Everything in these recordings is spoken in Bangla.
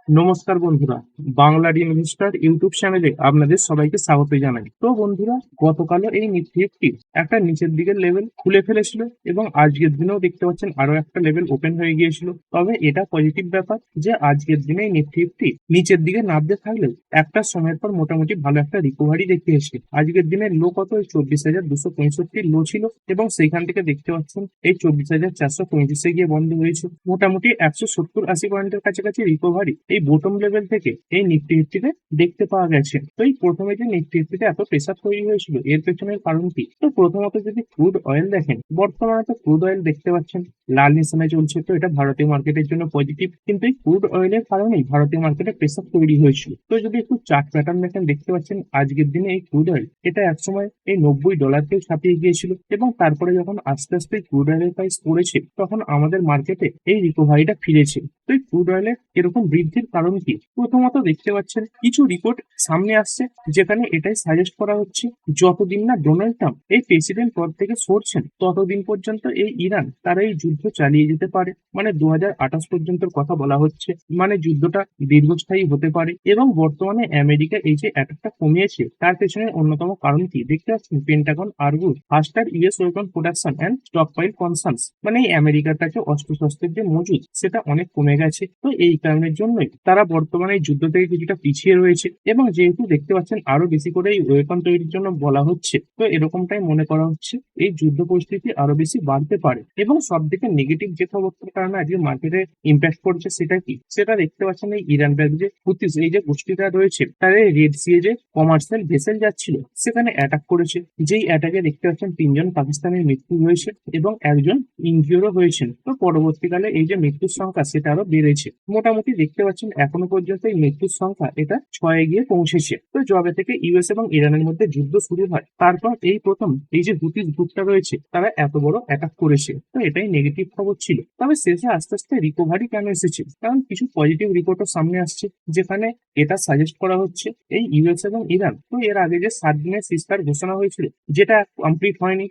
নমস্কার বন্ধুরা, বাংলার ইনভেস্টর ইউটিউব চ্যানেলে আপনাদের সবাইকে স্বাগত জানাই। তো বন্ধুরা, গতকালও এই নিফটি ফিফটি একটা নিচের দিকের লেভেল খুলে ফেলেছিল এবং আজকের দিনেও দেখতে পাচ্ছেন আরো একটা লেভেল ওপেন হয়ে গিয়েছিল। তবে এটা পজিটিভ ব্যাপার যে আজকের দিনে এই নিফটি ফিফটি নিচের দিকে নামতে থাকলেও একটা সময়ের পর মোটামুটি ভালো একটা রিকভারি দেখিয়েছে। আজকের দিনের লো কত? 24,265 লো ছিল এবং সেইখান থেকে দেখতে পাচ্ছেন এই 24,435 গিয়ে বন্ধ হয়েছে। মোটামুটি 170-80 পয়েন্টের কাছাকাছি রিকভারি এই বোটম লেভেল থেকে এই নিফটি ফিফটিতে দেখতে পাওয়া গেছে। তো এই প্রথমে যে নিফটি ফিফটিতে এত প্রেসার তৈরি হয়েছিল, এর পেছনের কারণ কি? তো প্রথমত যদি ক্রুড অয়েল দেখেন, বর্তমানে তো ক্রুড অয়েল দেখতে পাচ্ছেন লাল নিশানে চলছে। তো এটা ভারতীয় মার্কেটের জন্য পজিটিভ, কিন্তু এই ক্রুড অয়েলের কারণেই ভারতীয় মার্কেটে প্রেসার তৈরি হয়েছিল। তো যদি একটু চার্ট প্যাটার্ন দেখেন, দেখতে পাচ্ছেন আজকের দিনে এই ক্রুড অয়েল এটা একসময় এই $90 ছাপিয়ে গিয়েছিল এবং তারপরে যখন আস্তে আস্তে ক্রুড অয়েলের প্রাইস পড়েছে, তখন আমাদের মার্কেটে এই রিকভারিটা ফিরেছে। তো এই ক্রুড অয়েলের এরকম বৃদ্ধির কারণ কি? প্রথমত দেখতে পাচ্ছেন কিছু রিপোর্ট সামনে আসছে যেখানে এটাই সাজেস্ট করা হচ্ছে যতদিন না ডোনাল্ড ট্রাম্প এই প্রেসিডেন্ট পদ থেকে সরছেন, ততদিন পর্যন্ত এই ইরান তারা এই যুদ্ধ চালিয়ে যেতে পারে। মানে 2028 পর্যন্ত কথা বলা হচ্ছে, মানে যুদ্ধটা দীর্ঘস্থায়ী হতে পারে। এবং বর্তমানে আমেরিকা এই যে অ্যাটাকটা কমিয়েছে, তার পেছনে অন্যতম কারণ কি? দেখতে পাচ্ছেন Pentagon argues faster US weapon production and stockpile concerns, মানে এই আমেরিকার কাছে অস্ত্রশস্ত্রের যে মজুদ সেটা অনেক কমে গেছে। তো এই কারণের জন্যই তারা বর্তমানে এই যুদ্ধ থেকে কিছুটা পিছিয়ে রয়েছে। এবং যেহেতু দেখতে পাচ্ছেন আরো বেশি করে এই ওয়েপন তৈরির জন্য বলা হচ্ছে, তো এরকমটাই মনে করা হচ্ছে এই যুদ্ধ পরিস্থিতি আরো বেশি বাড়তে পারে। এবং সব থেকে নেগেটিভ যে খবরটার কারণে আজকে মার্কেটে ইম্প্যাক্ট পড়ছে সেটা কি? সেটা দেখতে পাচ্ছেন এই ইরান ব্যাগ যে হুতিস এই যে গোষ্ঠীটা রয়েছে, তাদের রেড সি যে কমার্শিয়াল ভেসেল যাচ্ছিল সেখানে অ্যাটাক করেছে। যেই অ্যাটাকে দেখতে পাচ্ছেন 3জন পাকিস্তানের মৃত্যু হয়েছে এবং একজন ইনজিওরও হয়েছেন। তো পরবর্তীকালে এই যে মৃত্যুর সংখ্যা সেটা আরো বেড়েছে। মোটামুটি দেখতে পাচ্ছেন এখনো পর্যন্ত এই মৃত্যুর সংখ্যা এটা 6-এ গিয়ে পৌঁছেছে। তো যবে থেকে ইউএস এবং ইরানের মধ্যে যুদ্ধ শুরু হয়, তারপর এই প্রথম এই যে হুতিস গ্রুপটা রয়েছে তারা এত বড় অ্যাটাক করেছে। তো এটাই নেগেটিভ খবর ছিল। তবে শেষে আস্তে আস্তে রিকভারি কেন এসেছে? কারণ কিছু পজিটিভ রিপোর্টও সামনে আসছে যেখানে এটা সাজেস্ট করা হচ্ছে এই ইউএস এবং ইরান, তো এর আগে যে 7 দিনের সিজফায়ার ঘোষণা হয়েছিল যেটা কমপ্লিট হয়নি,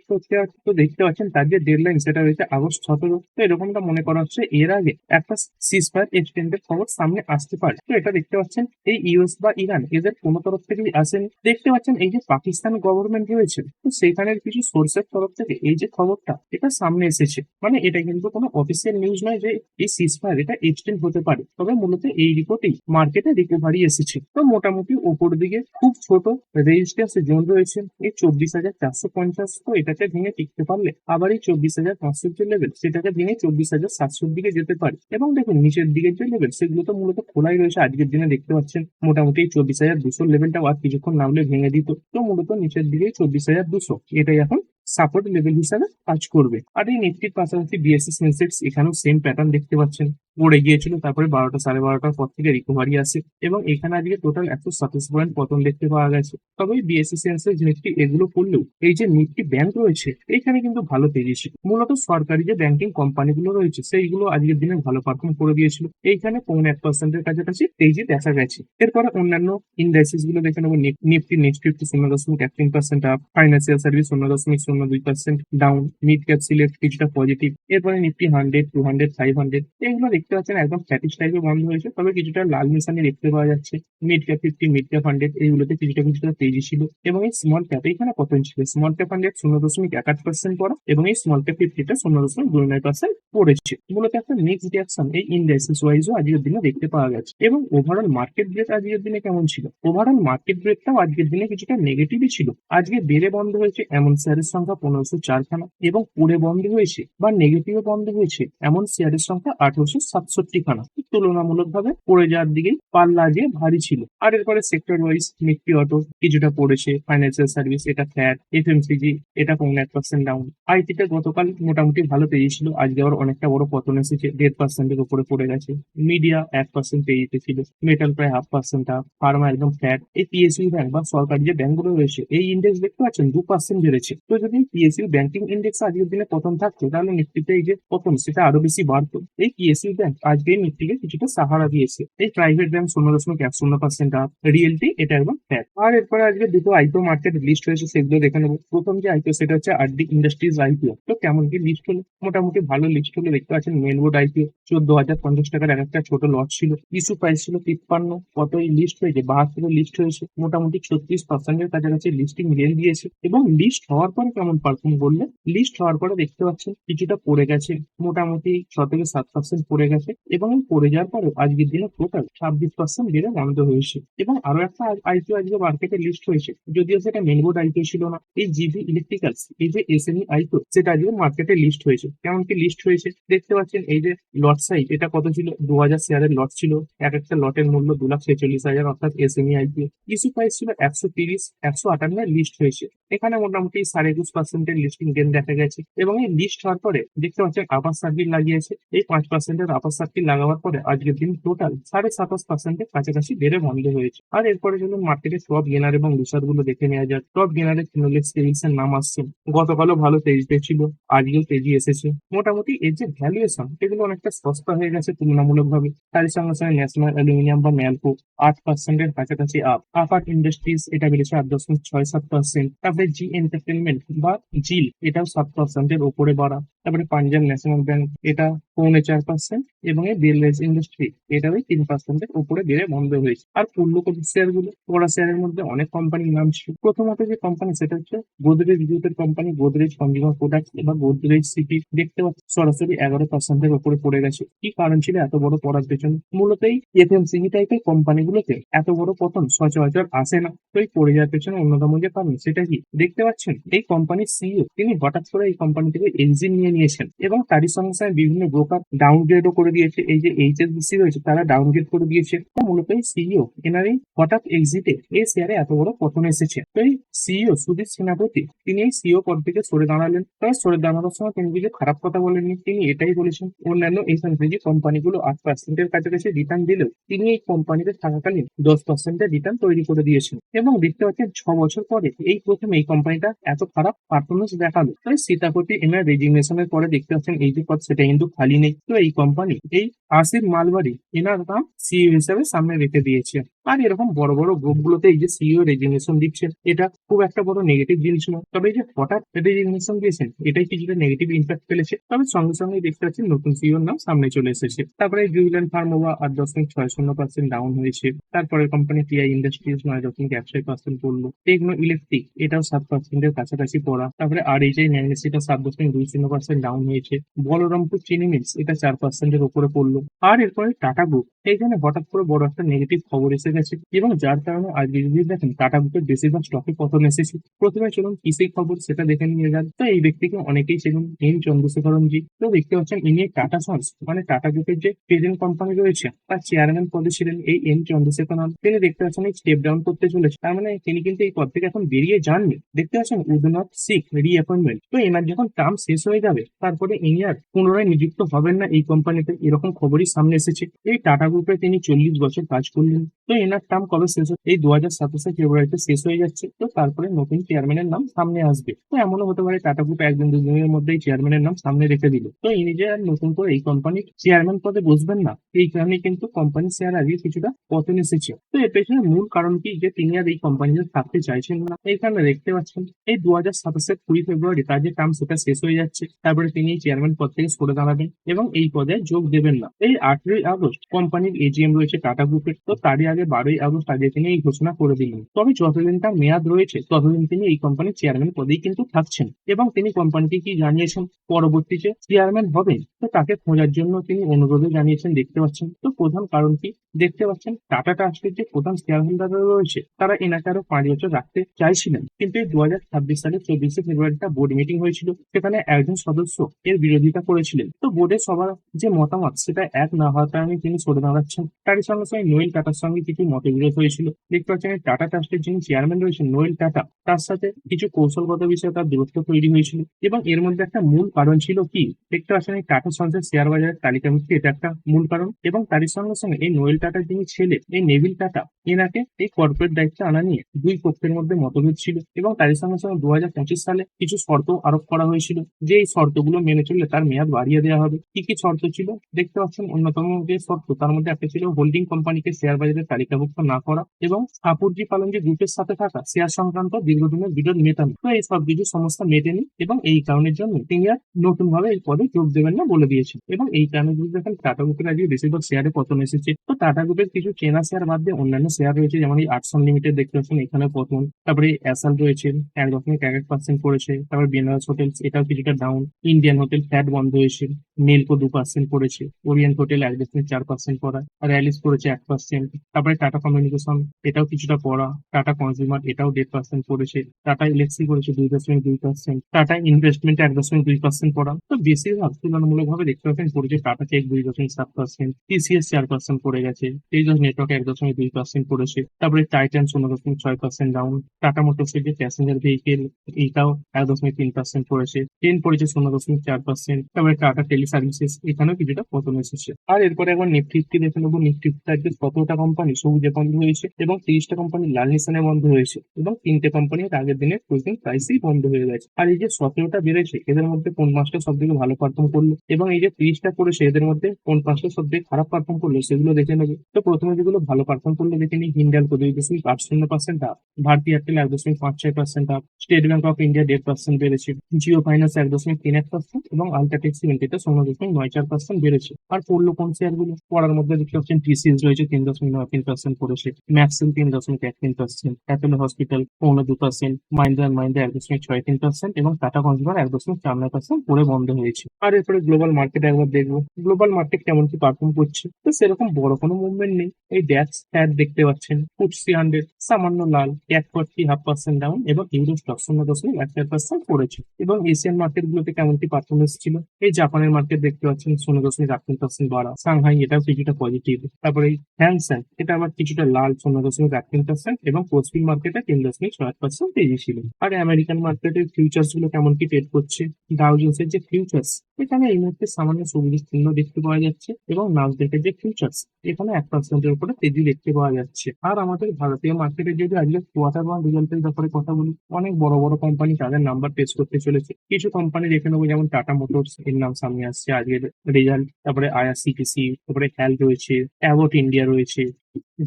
তো দেখতে পাচ্ছেন তার যে ডেডলাইন সেটা হয়েছে আগস্ট 17। তো এরকমটা মনে করা হচ্ছে এর আগে একটা সিজফায়ার এক্সটেন্ডের খবর সামনে আসতে পারে। তো এটা দেখতে পাচ্ছেন এই ইউএস বা ইরান এদের কোনো তরফ থেকেই আসেনি। দেখতে পাচ্ছেন এই যে পাকিস্তান গভর্নমেন্ট রয়েছে, তো সেখানের কিছু সোর্সের তরফ থেকে এই যে খবরটা এটা সামনে এসেছে। মানে এটা কিন্তু কোনো অফিসিয়াল নিউজ নয় যে এই সিজফায়ার এটা এক্সটেন্ড হতে পারে, তবে মূলত এই রিপোর্টেই মার্কেটে রিকভারি এসেছে। তো মোটামুটি ওপর দিকে খুব ছোট রেজিস্ট্যান্স জোন রয়েছে এই 24,450। তো এটাকে ভেঙে টিকতে পারলে আবার এই 24,500 যে লেভেল সেটাকে ভেঙে 24,700 দিকে যেতে পারে। এবং দেখুন নিচের দিকের যে লেভেল সেগুলো তো মূলত খোলাই রয়েছে। আজকের দিনে দেখতে পাচ্ছেন মোটামুটি এই 24,200 লেভেলটা আর কিছুক্ষণ নামলে ভেঙে দিত। তো মূলত নিচের দিকে 24,200 এটাই এখন সাপোর্ট লেভেল হিসাবে কাজ করবে। আর এই নিফটির পাশাপাশি বিএসসি সেন্সেক্স এখানেও সেম প্যাটার্ন দেখতে পাচ্ছেন, পড়ে গিয়েছিল, তারপরে 12টা 12:30টার পর থেকে রিকভারি আসে এবং এখানে আজকে টোটাল 127 পয়েন্ট পতন দেখতে পাওয়া গেছে। তবে বিএসসি সেন্সেক্স নিফটি এগুলো পড়লেও এই যে নিফটি ব্যাংক রয়েছে এখানে কিন্তু ভালো তেজি ছিল। মূলত সরকারি যে ব্যাংকিং কোম্পানিগুলো রয়েছে সেইগুলো আজকের দিনে ভালো পারফর্ম করে দিয়েছিল। এইখানে 0.1%-এর কাছাকাছি তেজি দেখা গেছে। এরপরে অন্যান্য ইন্ডাইসিস গুলো দেখে নেবো। Nifty next 50 0.13% up, financial service 0.02% down, mid cap select কিছুটা পজিটিভ। এরপরে নিফটি 100, 200, 500 এগুলো দেখতে পাচ্ছেন একদম ফ্ল্যাটিশ টাইপের বন্ধ হয়েছে, তবে কিছুটা লাল নিশানি দেখতে পাওয়া যাচ্ছে। মিড ক্যাপ 50, মিড ক্যাপ 100 এইগুলোতে কিছুটা কিছুটা তেজি ছিল। এবং এই স্মল ক্যাপ এখানে পতন ছিল। স্মল ক্যাপ 100 0.18% পড়া এবং এই স্মল ক্যাপ 50টা 0.29% পড়েছে। মূলত একটা মিক্স রিয়াকশন এই ইন্ডাইসিস ওয়াইজও আজকের দিনে দেখতে পাওয়া গেছে। এবং ওভারঅল মার্কেট ব্রেক আজকের দিনে কেমন ছিল? ওভারঅল মার্কেট ব্রেকটাও আজকের দিনে কিছুটা নেগেটিভই ছিল। আজকে বেড়ে বন্ধ হয়েছে এমন শেয়ারের সংখ্যা 1504 খানা এবং পড়ে বন্ধ হয়েছে বা নেগেটিভে বন্ধ হয়েছে এমন শেয়ারের সংখ্যা 1867 খানা। তুলনামূলকভাবে পড়ে যাওয়ার দিকেই পাল্লা যে ভারী ছিল। আর এরপরে সেক্টর ওয়াইজ নিফটি অটো কিছুটা পড়েছে, ফাইন্যান্সিয়াল সার্ভিস এটা ফ্ল্যাট, এফএমসিজি এটা 0.1% ডাউন। আইটিতে গতকাল মোটামুটি ভালো তেজি ছিল, আজকে আবার অনেকটা বড় পতন এসেছে, 1.5%-এর উপরে পড়ে গেছে। মিডিয়া 1% তেজিতে ছিল, মেটাল প্রায় 0.5% আপ, ফার্মা একদম ফ্ল্যাট। এই পিএসইউ ব্যাংক বা সরকারি যে ব্যাংকগুলো রয়েছে এই ইন্ডেক্স দেখতে পাচ্ছেন 2% বেড়েছে। তো যদি পিএসইউ ব্যাংকিং ইন্ডেক্স আজকের দিনে পতন থাকতো তাহলে নিফটিতে এই যে পতন সেটা আরো বেশি বাড়তো। এই পিএসইউ ব্যাংক আজকে নিফটিকে কিছুটা সাহারা দিয়েছে। এই প্রাইভেট ব্যাংক 0.10% আপ, রিয়েলটি এটা একদম ফ্ল্যাট। আর এরপরে আজকে দুটো আইপিও মার্কেট লিস্ট হয়েছে, সেগুলো দেখে নেবো। প্রথম যে আইপিও সেটা হচ্ছে আরডি ইন্ডাস্ট্রিজ আইপিও। তো কেমন কি লিস্ট হলো? মোটামুটি ভালো লিস্ট হলো। দেখতে পাচ্ছেন মেন বোর্ড আইপিও 14,050 টাকার এক একটা ছোট লট ছিল। ইস্যু প্রাইস ছিল 53। কত এই লিস্ট হয়েছে? 72 লিস্ট হয়েছে। মোটামুটি 36% কাছাকাছি লিস্টিং রেল দিয়েছে। এবং লিস্ট হওয়ার পরে কেমন পারফর্ম করলে? লিস্ট হওয়ার পরে দেখতে পাচ্ছেন কিছুটা পড়ে গেছে, মোটামুটি 6 থেকে 7% পড়ে গেছে। এবং এই পড়ে যাওয়ার পরে আজকের দিনে টোটাল 26% বেড়ে বন্ধ হয়েছে। এবং আরো একটা আইপিও আজকে মার্কেটে লিস্ট হয়েছে, যদিও সেটা মেন বোর্ড আইপিও ছিল না। এই জিভি ইলেকট্রিক্যালস, এই যে এসএমই আইপিও, সেটা আজকে মার্কেটে লিস্ট হয়েছে। কেমন কি লিস্ট হয়েছে দেখতে পাচ্ছেন। এই যে লট সাইজ, এটা কত ছিল? 2000 শেয়ারের লট ছিল। এক একটা লটের মূল্য 2,46,000, অর্থাৎ এসএমই আইপিও। ইস্যু প্রাইস ছিল 130, 158 লিস্ট হয়েছে। এখানে মোটামুটি 21.5% লিস্টিং গেন দেখা গেছে। এবং এই লিস্ট হওয়ার পরে দেখতে পাচ্ছেন আপার সার্কিট লাগিয়েছে। এই 5% আপার সার্কিট লাগাবার পরে আজকের দিন টোটাল 27.5% কাছাকাছি বেড়ে বন্ধ হয়েছে। আর এরপরে চলুন মার্কেটের টপ গেনার এবং লুসার গুলো দেখে নেওয়া যাক। টপ গেনারে ফিনোলেক্স কেমিক্স এর নাম আসছে। গতকালও ভালো তেজি ছিল, আজকেও তেজি এসেছে। মোটামুটি এর যে ভ্যালুয়েশন, এগুলো অনেকটা সস্তা হয়ে গেছে তুলনামূলকভাবে। তার সঙ্গে সঙ্গে ন্যাশনাল অ্যালুমিনিয়াম বা ন্যালকো 8% কাছাকাছি আপ। আপার ইন্ডাস্ট্রিজ এটা বেড়েছে 8.67%। তারপরে জি এন্টারটেনমেন্ট বা জিল, এটাও 7% উপরে বাড়া। তারপরে পাঞ্জাব ন্যাশনাল ব্যাংক, এটা 4.25%। এবং এই বেলরেজ ইন্ডাস্ট্রি, এটাও 3% উপরে বেড়ে বন্ধ হয়েছে। আর পূর্ণকোটি শেয়ার গুলো, পড়া শেয়ারের মধ্যে অনেক কোম্পানির নাম ছিল। প্রথমত যে কোম্পানি সেটা হচ্ছে গোদরেজ গ্রুপের কোম্পানি গোদরেজ কনজিউমার প্রোডাক্টস বা গোদরেজ সিটি। দেখতে পাচ্ছি সরাসরি 11% উপরে পড়ে গেছে। কি কারণ ছিল এত বড় পড়ার পেছনে? মূলত এই এফএমসিজি টাইপের কোম্পানিগুলোতে এত বড় পতন সচরাচর আসে না। তো এই পড়ে যাওয়ার পেছনে অন্যতম যে কারণ সেটা কি দেখতে পাচ্ছেন, এই কোম্পানির সিইও তিনি হঠাৎ করে এই কোম্পানি থেকে এক্সিট নিয়ে নিয়েছেন। এবং তারই সঙ্গে সঙ্গে বিভিন্ন ব্রোকার ডাউনগ্রেডও করে দিয়েছে। এই যে এইচএসবিসি রয়েছে, তারা ডাউনগ্রেড করে দিয়েছে। তো মূলত এই সিইও এনার এই হঠাৎ এক্সিটে এই শেয়ারে এত বড় পতন এসেছে। তো এই সিইও সুধীর সেনাপতি তিনি এই সিইও পদ থেকে সরে দাঁড়ালেন। তবে সরে দাঁড়ানোর সময় তিনি কিছু খারাপ কথা বলেননি। তিনি এটাই বলেছেন, অন্যান্য এফএমসিজি কোম্পানিগুলো 8%-এর কাছাকাছি রিটার্ন দিলেও তিনি এই কোম্পানিতে থাকাকালীন 10%-এর রিটার্ন তৈরি করে দিয়েছেন। এবং দেখতে পাচ্ছেন 6 বছর পরে এই প্রথম এই কোম্পানিটা এত খারাপ পারফরমেন্স দেখালো। তাই সীতাপতি এনার রেজিগনেশনের পরে দেখতে পাচ্ছেন এই যে পদ সেটা কিন্তু খালি নেই। তো এই কোম্পানি এই আসিফ মালবারি এনার নাম সিইও হিসেবে সামনে রেখে দিয়েছে। আর এরকম বড় বড় গ্রুপগুলোতে এই যে সিইও রেজিগনেশন দিচ্ছেন, এটা খুব একটা বড় নেগেটিভ জিনিস নয়। তবে এই যে হঠাৎ রেজিগনেশন দিয়েছেন, এটাই কিছুটা নেগেটিভ ইম্প্যাক্ট ফেলেছে। তবে সঙ্গে সঙ্গে দেখতে পাচ্ছেন নতুন সিইওর নাম সামনে চলে এসেছে। তারপরে জুবিল্যান্ট ফার্মোভা 8.60% ডাউন হয়েছে। তারপরে কোম্পানি টিআই ইন্ডাস্ট্রিজ 9.18% পড়লো। টেকনো ইলেকট্রিক এটাও 7%-এর কাছাকাছি পড়া। তারপরে আরএইচআই ন্যানোস এটা 7.20% ডাউন হয়েছে। বলরামপুর চিনি মিলস এটা 4%-এর উপরে পড়লো। আর এরপরে টাটা গ্রুপ, এইখানে হঠাৎ করে বড় একটা নেগেটিভ খবর এসে গেছে। এবং যার কারণে আজকে যদি দেখেন টাটা গ্রুপের বেশিরভাগ স্টকে পতন এসেছে। প্রথমে চলুন কি সেই খবর সেটা দেখে নিয়ে যান। তো এই ব্যক্তিকে অনেকেই চেনেন, এন চন্দ্রশেখরন জি। তো দেখতে পাচ্ছেন ইনি টাটা সন্স মানে টাটা গ্রুপের যে প্রেজেন্ট কোম্পানি রয়েছে তার চেয়ারম্যান পদে ছিলেন এই এন চন্দ্রশেখরন। তিনি দেখতে পাচ্ছেন এই স্টেপ ডাউন করতে চলেছে। তার মানে তিনি কিন্তু এই পদ থেকে এখন বেরিয়ে যাননি। দেখতে পাচ্ছেন উদনাথ সিক রিঅ্যাপয়েন্টমেন্ট। তো এনার যখন টার্ম শেষ হয়ে যাবে তারপরে ইনি আর পুনরায় নিযুক্ত হবেন না এই কোম্পানিতে, এরকম খবরই সামনে এসেছে। এই টাটা গ্রুপে তিনি 40 বছর কাজ করলেন। তো এনার টার্ম কবে শেষ হয়? এই 2027 ফেব্রুয়ারিতে শেষ হয়ে যাচ্ছে। তো তারপরে নতুন চেয়ারম্যানের নাম সামনে আসবে। তো এমনও হতে পারে টাটা গ্রুপ একদিন দুদিনের মধ্যেই চেয়ারম্যানের নাম সামনে রেখে দিল। তো ইনি যে আর নতুন করে এই কোম্পানির চেয়ারম্যান পদে বসবেন না, এই কারণে কিন্তু কোম্পানির শেয়ার আগে কিছুটা পতন এসেছে। তো এর পেছনে মূল কারণ কি যে তিনি আর এই কোম্পানিতে থাকতে চাইছেন না। এইখানে দেখতে পাচ্ছেন এই 2027 20 ফেব্রুয়ারি তার যে টার্ম সেটা শেষ হয়ে যাচ্ছে। তারপরে তিনি এই চেয়ারম্যান পদ থেকে সরে দাঁড়াবেন এবং এই পদে যোগ দেবেন না। এই 8ই আগস্ট কোম্পানির এজিএম রয়েছে টাটা গ্রুপের। তো তারই আগে 12ই আগস্ট আগে তিনি এই ঘোষণা করে দিলেন। তবে যতদিন তার মেয়াদ রয়েছে ততদিন তিনি এই কোম্পানির চেয়ারম্যান পদেই কিন্তু থাকছেন। এবং তিনি কোম্পানিকে কি জানিয়েছেন, পরবর্তী যে চেয়ারম্যান হবেন তো তাকে খোঁজার জন্য তিনি অনুরোধও জানিয়েছেন। দেখতে পাচ্ছেন তো প্রধান কারণ কি দেখতে পাচ্ছেন, টাটা ট্রাস্টের যে প্রধান শেয়ার হোল্ডাররা রয়েছে তারা এনাকে আরো 5 বছর রাখতে চাইছিলেন। কিন্তু এই 2026 সালের 24 ফেব্রুয়ারিটা বোর্ড মিটিং হয়েছিল, সেখানে একজন সদস্য এর বিরোধিতা করেছিলেন। তো বোর্ডের সবার যে মতামত সেটা এক না হওয়ার কারণে তিনি সরে দাঁড়াচ্ছেন। তারই সঙ্গে সঙ্গে নোয়েল টাটার সঙ্গে কিছু মতবিরোধ হয়েছিল। দেখতে পাচ্ছেন এই টাটা ট্রাস্টের যিনি চেয়ারম্যান রয়েছেন নোয়েল টাটা, তার সাথে কিছু কৌশলগত বিষয়ে তার দূরত্ব তৈরি হয়েছিল। এবং এর মধ্যে একটা মূল কারণ ছিল কি দেখতে পাচ্ছেন এই টাটা সন্সের শেয়ার বাজারের তালিকাভুক্তি, এটা একটা মূল কারণ। এবং তারই এর সঙ্গে সঙ্গে এই নোয়েল টাটার যিনি ছেলে এই নেভিল টাটা এনাকে এই কর্পোরেট দায়িত্বে আনা নিয়ে দুই পক্ষের মধ্যে মতভেদ ছিল এবং তারই সঙ্গে সঙ্গে 2025 সালে কিছু শর্ত আরোপ করা হয়েছিল যে এই শর্তগুলো মেনে চললে তার মেয়াদ বাড়িয়ে দেওয়া হবে। কি কি শর্ত ছিল দেখতে পাচ্ছেন। অন্যতম যে শর্ত তার মধ্যে একটা ছিল হোল্ডিং কোম্পানিকে শেয়ার বাজারে তালিকাভুক্ত না করা এবং সাপুরজি পালনজি গ্রুপের সাথে থাকা শেয়ার সংক্রান্ত দীর্ঘদিনের বিরোধ মেটানো। তো এই সব কিছু সমস্যা মেটেনি এবং এই কারণের জন্য তিনি আর নতুন ভাবে এই পদে যোগ দেবেন না বলে দিয়েছেন এবং এই কারণে যদি দেখেন টাটা গ্রুপের আজকে বেশিরভাগ শেয়ারে পতন এসেছে। তো টাটা গ্রুপের কিছু চেনা শেয়ার বাদ দিয়ে অন্যান্য শেয়ার রয়েছে, যেমন এই আটসন লিমিটেড দেখতে পাচ্ছেন এখানে পতন। তারপরে অ্যাসাল রয়েছে 1.1% পড়েছে। তারপর বেনারস হোটেলস এটাও কিছুটা ডাউন। ইন্ডিয়ান হোটেল ফ্ল্যাট বন্ধ হয়েছে। নেলকো 2% পড়েছে। ওরিয়েন্ট হোটেল 1.4% পড়া। আর অ্যালিস পড়েছে 1%। তারপরে টাটা কমিউনিকেশন এটাও কিছুটা পড়া। টাটা কনজিউমার এটাও 1.5% পড়েছে। টাটা ইলেক্সি করেছে 2.2%। টাটা ইনভেস্টমেন্ট 1.2% পড়া। তো বেশিরভাগ তুলনামূলকভাবে দেখতে পাচ্ছেন পড়েছে টাটা চেক 2.7%, টিসিএস 4% পড়ে গেছে, তেজস নেটওয়ার্ক 1.2% পড়েছে। তারপরে টাইটান 0.6% ডাউন। টাটা মোটরসের যে প্যাসেঞ্জার ভেহিকেল এইটাও 1.3% পড়েছে। ট্রেন পড়েছে 0.4%। তারপরে টাটা টেলি সার্ভিসেস এখানেও কিছুটা পতন এসেছে। আর এরপরে একবার নিফটি ফিফটি দেখে নেবো। নিফটি ফিফটি আজকে 17টা কোম্পানি সবুজে বন্ধ হয়েছে এবং 30টা কোম্পানি লাল নিশানে বন্ধ হয়েছে এবং 3টে কোম্পানি আগের দিনের ক্লোজিং প্রাইসেই বন্ধ হয়ে গেছে। আর এই যে 17টা বেড়েছে এদের মধ্যে কোন মাসটা সব থেকে ভালো পারফর্ম করলো এবং এই যে 30টা করেছে এদের মধ্যে কোন পাঁচটা সব থেকে খারাপ পারফর্ম করলো সেগুলো দেখে নেবে। তো প্রথমে যেগুলো ভালো পারফর্ম করলো দেখে নিই। Hindalco 2.80% up, Bharti Airtel 1.56% up, State Bank of India 1.5% বেড়েছে, জিও ফাইন্যান্স 1.31% এবং আলট্রাটেক সিমেন্ট এটা 0.94% বেড়েছে। আর পড়লো কোন শেয়ার গুলো পড়ার মধ্যে দেখতে পাচ্ছেন টিসিএস রয়েছে 3.93% পড়েছে, Maxim 3.13%, Apollo hospital 2.5%, Mahindra and Mahindra 1.63% এবং টাটা কনজিউমার 1.49% পড়ে বন্ধ হয়েছে। আর এরপরে গ্লোবাল মার্কেট একবার দেখবো গ্লোবাল মার্কেট কেমন কি পারফর্ম করছে। তো সেরকম বড় কোনো মুভমেন্ট নেই। এই ড্যাক্স ফ্যাট দেখতে পাচ্ছেন ফুটসি 100 সামান্য লাল, ক্যাট 40.5% ডাউন এবং ইউরো স্টক 0.14% পড়েছে। এবং এশিয়ান মার্কেট গুলোতে কেমন কি পারফরমেন্স ছিল এই জাপানের মার্কেট দেখতে পাচ্ছেন 0.18% বাড়া, সাংহাই এটাও কিছুটা পজিটিভ। তারপরে এই হ্যানসেন এটা আবার কিছুটা লাল 0.18% এবং কোসপি মার্কেটে 3.6% তেজি ছিল। আর আমেরিকান মার্কেটের ফিউচার্স গুলো কেমন কি ট্রেড করছে। ডাউ জোন্সের যে ফিউচার্স এখানে এই মুহূর্তে সামান্য সবুজ চিহ্ন দেখতে পাওয়া যাচ্ছে এবং নাসডাকের যে ফিউচার্স এখানে 1%-এর উপরে তেজি দেখতে পাওয়া যাচ্ছে। আর আমাদের ভারতীয় মার্কেটে যদি আজকে কোয়ার্টার ওয়ান রেজাল্টের ব্যাপারে কথা বলি, অনেক বড় বড় কোম্পানি তাদের নাম্বার টেস্ট করতে চলেছে। কিছু কোম্পানি দেখে নেবো, যেমন টাটা মোটরস এর নাম সামনে আসছে আজকের রেজাল্ট। তারপরে আইআরসিটিসি, তারপরে হেল রয়েছে, অ্যাবট ইন্ডিয়া রয়েছে,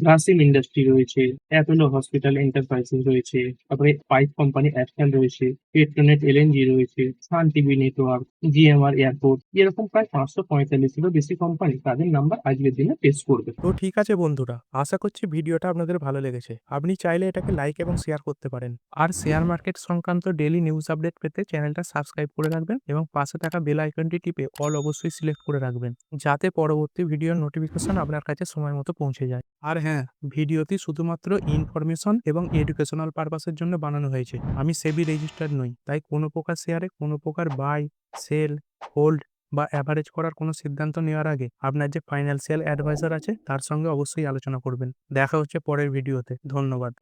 গ্রাসিম ইন্ডাস্ট্রি রয়েছে, অ্যাপোলো হসপিটাল এন্টারপ্রাইজেস রয়েছে, তারপরে পাইপ কোম্পানি অ্যাস্ট্রাল রয়েছে, পেট্রোনেট এলএনজি রয়েছে, সান টিভি নেটওয়ার্ক, জিএমআর এয়ারপোর্ট, এরকম প্রায় 545-এরও বেশি কোম্পানি তাদের নাম্বার আজকের দিনে টেস্ট করবে। তো ঠিক আছে বন্ধুরা, আশা করছি ভিডিওটা আপনাদের ভালো লেগেছে। আপনি চাইলে এটাকে লাইক এবং শেয়ার করতে পারেন। আর শেয়ার মার্কেট সংক্রান্ত ডেইলি নিউজ আপডেট পেতে চ্যানেলটা সাবস্ক্রাইব করে রাখবেন এবং পাশে থাকা বেল আইকনটি টিপে অল অবশ্যই সিলেক্ট করে রাখবেন, যাতে পরবর্তী ভিডিওর নোটিফিকেশন আপনার কাছে সময় মতো পৌঁছে যায়। আর হ্যাঁ, ভিডিওটি শুধুমাত্র ইনফরমেশন এবং এডুকেশনাল পারপাসের জন্য বানানো হয়েছে। আমি সেবি রেজিস্টার্ড নই, তাই কোনো প্রকার শেয়ারে কোনো প্রকার বাই, সেল, হোল্ড বা অ্যাভারেজ করার কোনো সিদ্ধান্ত নেওয়ার আগে আপনার যে ফাইন্যান্সিয়াল অ্যাডভাইজার আছে তার সঙ্গে অবশ্যই আলোচনা করবেন। দেখা হচ্ছে পরের ভিডিওতে। ধন্যবাদ।